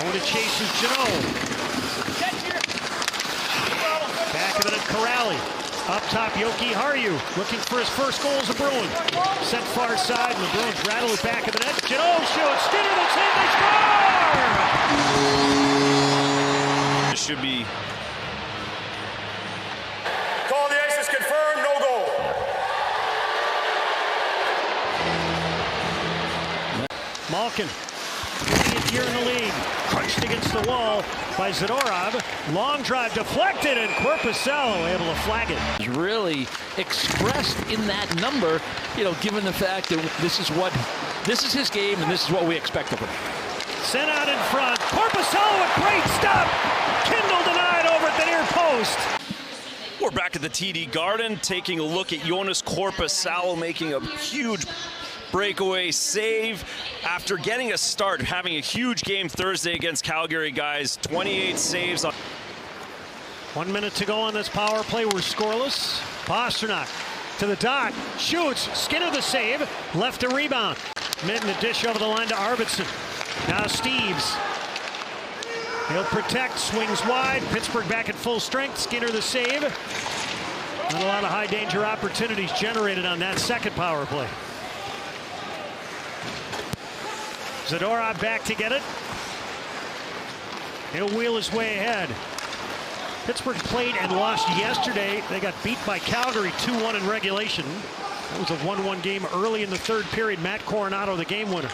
Going to chases Janot. Back of the net, Corrali. Up top, Yoki Harju looking for his first goal as a Bruin. Sent far side, and the Bruins rattle it back of the net. Janot shoots, Skinner, that's it, they score! It should be. Call the ice is confirmed, no goal. Malkin, 20th year in the league, crunched against the wall by Zadorov. Long drive deflected, and Korpisalo able to flag it. Really expressed in that number, given the fact that this is his game and this is what we expect of him. Sent out in front. Korpisalo, a great stop. Kindle denied over at the near post. We're back at the TD Garden, taking a look at Joonas Korpisalo making a huge breakaway save after getting a start, having a huge game Thursday against Calgary, guys. 28 saves. 1 minute to go on this power play. We're scoreless. Pastrnak to the dot, shoots, Skinner the save, left a rebound. Mitten the dish over the line to Arvidsson. Now Steves. He'll protect, swings wide. Pittsburgh back at full strength. Skinner the save. Not a lot of high danger opportunities generated on that second power play. Zadorov back to get it. He'll wheel his way ahead. Pittsburgh played and lost yesterday. They got beat by Calgary 2-1 in regulation. That was a 1-1 game early in the third period. Matt Coronado, the game winner.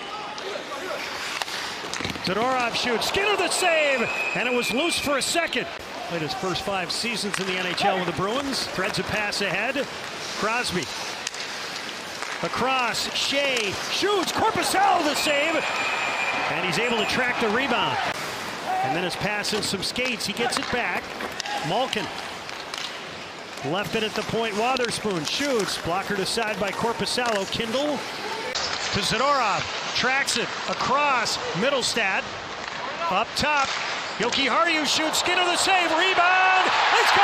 Zadorov shoots, Skinner the save, and it was loose for a second. Played his first 5 seasons in the NHL with the Bruins. Threads a pass ahead. Crosby. Across, Shea shoots, Korpisalo the save, and he's able to track the rebound. And then his pass in some skates, he gets it back. Malkin. Left it at the point, Wotherspoon shoots, blockered aside by Korpisalo. Kindle to Zadorov, tracks it, across, Middlestad. Up top, Yoki Harju shoots, Skinner the save, rebound, they score!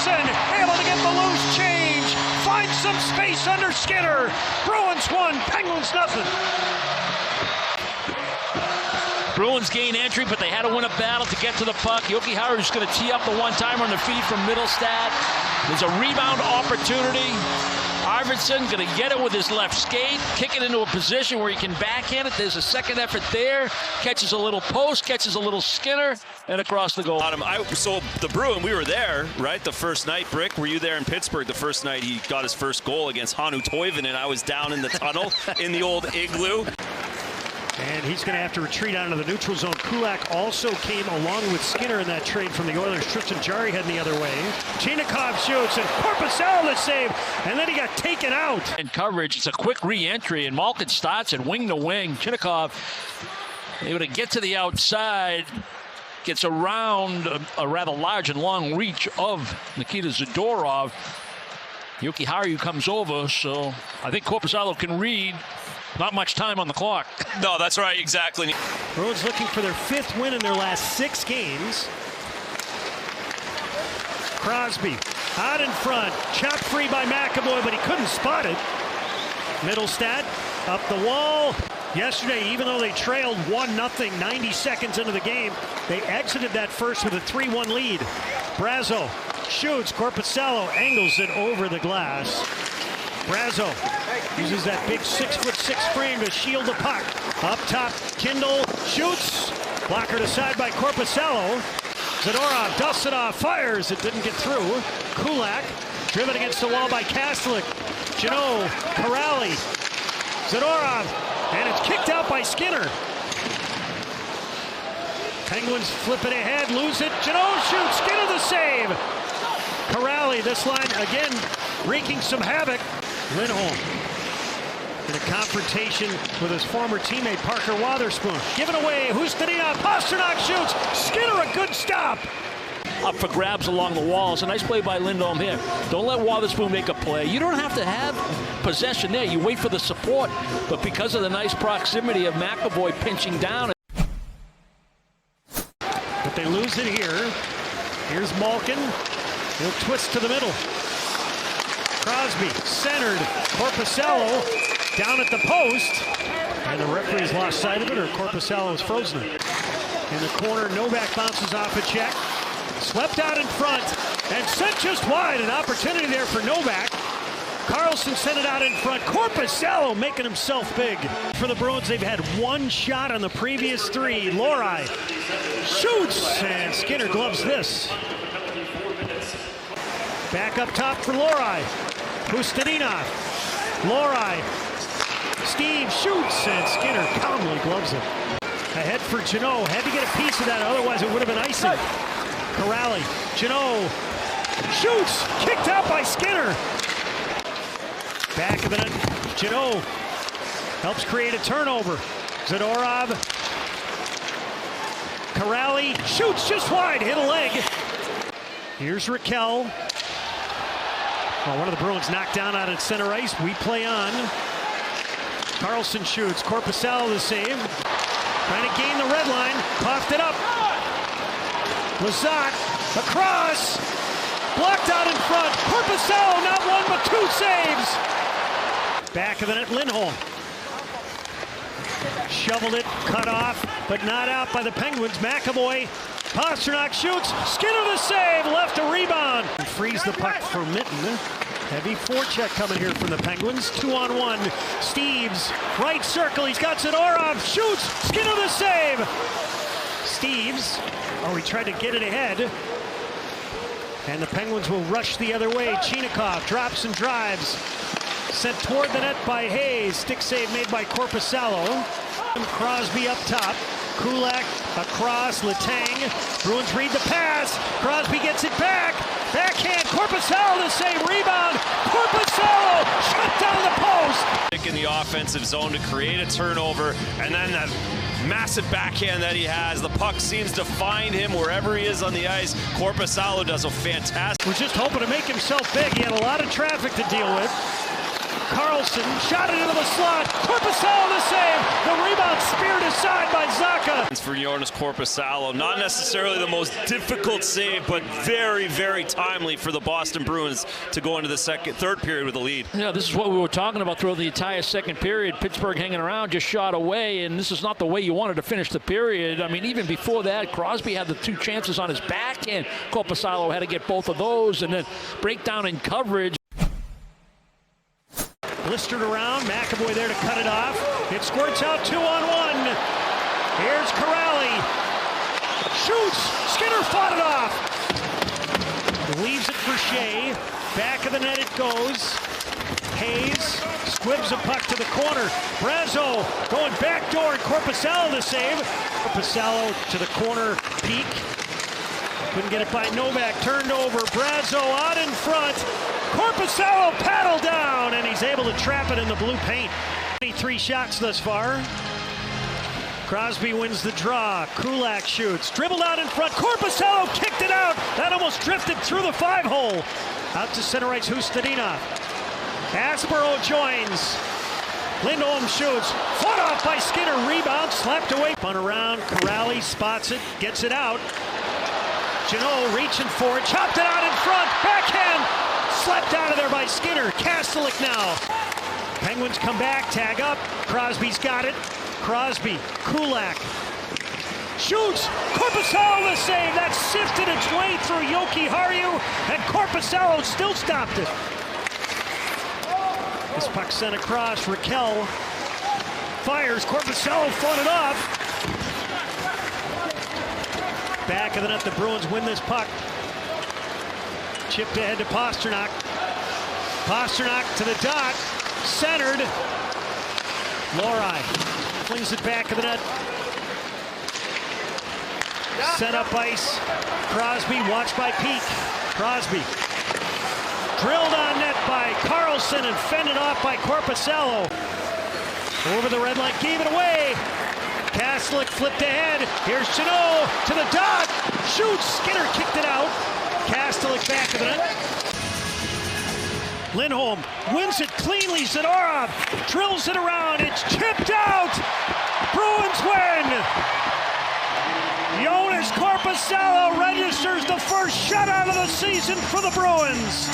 Able to get the loose change, find some space under Skinner. Bruins 1, Penguins nothing. Bruins gain entry, but they had to win a battle to get to the puck. Yoki Harju's going to tee up the one-timer on the feed from Middlestad. There's a rebound opportunity. Arvidsson going to get it with his left skate, kick it into a position where he can backhand it. There's a second effort there. Catches a little post, catches a little Skinner, and across the goal. So the Bruin, we were there, right? The first night, Brick, were you there in Pittsburgh? The first night he got his first goal against Hannu Toivonen, and I was down in the tunnel in the old igloo. And he's going to have to retreat out of the neutral zone. Kulak also came along with Skinner in that trade from the Oilers. Tristan Jarry heading the other way. Chinakhov shoots, and Korpisalo the save, and then he got taken out. In coverage, it's a quick re-entry, and Malkin starts it wing to wing. Chinakhov able to get to the outside, gets around a rather large and long reach of Nikita Zadorov. Yoki Harju comes over, so I think Korpisalo can read. Not much time on the clock. No, that's right, exactly. Bruins looking for their 5th win in their last 6 games. Crosby out in front, chopped free by McAvoy, but he couldn't spot it. Middlestad up the wall. Yesterday, even though they trailed 1-0 90 seconds into the game, they exited that first with a 3-1 lead. Brazo shoots, Korpisalo angles it over the glass. Brazo uses that big 6'6" frame to shield the puck. Up top, Kindle shoots. Blockered aside by Korpisalo. Zadorov dusts it off, fires. It didn't get through. Kulak driven against the wall by Kastelik. Janot, Corrali, Zadorov, and it's kicked out by Skinner. Penguins flip it ahead, lose it. Janot shoots, Skinner the save. Corrali, this line again wreaking some havoc. Lindholm in a confrontation with his former teammate Parker Wotherspoon. Given away, who's getting out? Pastrnak shoots, Skinner a good stop. Up for grabs along the wall. It's a nice play by Lindholm here. Don't let Wotherspoon make a play. You don't have to have possession there. You wait for the support, but because of the nice proximity of McAvoy pinching down. But they lose it here. Here's Malkin. He'll twist to the middle. Crosby centered. Korpisalo down at the post. And the referee's lost sight of it, or Korpisalo is frozen it. In the corner, Novak bounces off a check. Swept out in front and sent just wide. An opportunity there for Novak. Carlson sent it out in front. Korpisalo making himself big. For the Bruins, they've had one shot on the previous three. Lohrei shoots, and Skinner gloves this. Back up top for Lohrei. Kustadinov. Lohrei. Steve shoots, and Skinner calmly gloves it. Ahead for Jeannot. Had to get a piece of that, otherwise it would have been icing. Corrali. Jeannot shoots. Kicked out by Skinner. Back of the net. Jeannot helps create a turnover. Zadorov. Corrali shoots just wide. Hit a leg. Here's Raquel. Well, one of the Bruins knocked down out at center ice. We play on. Carlson shoots. Korpisalo the save. Trying to gain the red line. Coughed it up. Lazat across. Blocked out in front. Korpisalo not one but two saves. Back of the net, Lindholm. Shoveled it, cut off, but not out by the Penguins. McAvoy. Pasternak shoots. Skinner the save. Left a rebound. Frees the puck for Mitten. Heavy forecheck coming here from the Penguins. 2-on-1. Steves. Right circle. He's got Zadorov. Shoots. Skinner the save. Steves. Oh, he tried to get it ahead. And the Penguins will rush the other way. Chinakhov drops and drives. Sent toward the net by Hayes. Stick save made by Korpisalo. Crosby up top. Kulak across. Letang. Bruins read the pass. Crosby gets it back. Backhand. Korpisalo the save. Rebound. Korpisalo shut down the post. In the offensive zone to create a turnover, and then that massive backhand that he has. The puck seems to find him wherever he is on the ice. Korpisalo does a fantastic. Was just hoping to make himself big. He had a lot of traffic to deal with. Carlson shot it into the slot. Korpisalo the save. The rebound speared aside by Zacha. It's for Jonas Korpisalo. Not necessarily the most difficult save, but very, very timely for the Boston Bruins to go into the third period with a lead. Yeah, this is what we were talking about throughout the entire second period. Pittsburgh hanging around, just shot away, and this is not the way you wanted to finish the period. I mean, even before that, Crosby had the two chances on his back, and Korpisalo had to get both of those, and then breakdown in coverage. Blistered around, McAvoy there to cut it off. It squirts out 2-on-1. Here's Corrali. Shoots. Skinner fought it off. Leaves it for Shea. Back of the net it goes. Hayes squibs a puck to the corner. Brazo going backdoor, and Korpisalo the save. Korpisalo to the corner, peak. Couldn't get it by Novak. Turned over. Brazo out in front. Korpisalo paddled down, and he's able to trap it in the blue paint. 23 shots thus far. Crosby wins the draw. Kulak shoots. Dribbled out in front. Korpisalo kicked it out. That almost drifted through the 5-hole. Out to center ice, Kustadinov. Aspero joins. Lindholm shoots. Fought off by Skinner. Rebound. Slapped away. Spun around. Corrali spots it. Gets it out. Jeannot reaching for it. Chopped it out in front. Backhand. Slapped out of there by Skinner. Kastelik now. Penguins come back, tag up. Crosby's got it. Crosby, Kulak. Shoots. Korpisalo the save. That sifted its way through Yoki Haru, and Korpisalo still stopped it. This puck sent across. Raquel fires. Korpisalo fought it off. Back of the net, the Bruins win this puck. Chipped ahead to Pasternak. Pasternak to the dot. Centered. Lohrei flings it back of the net. Set up ice. Crosby watched by Peak. Crosby drilled on net by Carlson and fended off by Korpisalo. Over the red line, gave it away. Kastelik flipped ahead. Here's Jeannot to the dot. Shoots. Skinner kicked it out. Kastelik back of the net. Lindholm wins it cleanly. Zadorov drills it around. It's chipped out. Bruins win. Jonas Korpisalo registers the first shutout of the season for the Bruins.